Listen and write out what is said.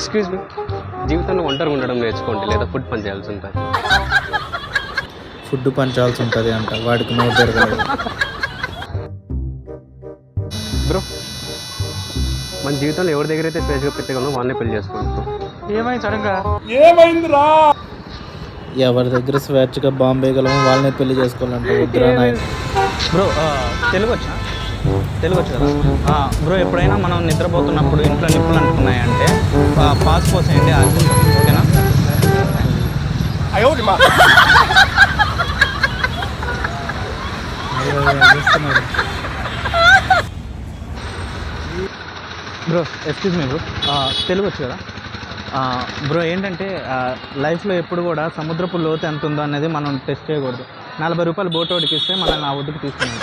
Excuse me, జీవితంలో ఒంటరిగా ఉండడం నేర్చుకోండి, లేదా ఫుడ్ పని చేయాల్సి ఉంటుంది. ఫుడ్ పంచాల్సి ఉంటుంది అంట, వాడికి నోట్ జరగదు. బ్రో, మన జీవితంలో ఎవరి దగ్గర అయితే స్వేచ్ఛగా పెట్టగలను వాళ్ళనే పెళ్లి చేసుకోండి. ఏమైంది సడన్గా? ఎవరి దగ్గర స్వేచ్ఛగా బాంబే గలము వాళ్ళనే పెళ్లి చేసుకోవాలంటే వద్దురా నాయన. బ్రో తెలుగు వచ్చా? తెలుగు వచ్చు కదా బ్రో. ఎప్పుడైనా మనం నిద్రపోతున్నప్పుడు ఇంట్లో నిప్పులు అంటున్నాయంటే పాస్ పోసేయండి, ఆగిపోతుంది. ఓకేనా? Bro excuse me bro, Telugu వచ్చు కదా బ్రో. ఏంటంటే లైఫ్లో ఎప్పుడు కూడా సముద్రపు లోతు ఎంత ఉందో అనేది మనం టెస్ట్ చేయకూడదు. 40 రూపాయలు బోట్ ఓడికి ఇస్తే మనం ఆ ఒడ్డుకు తీసుకున్నాం.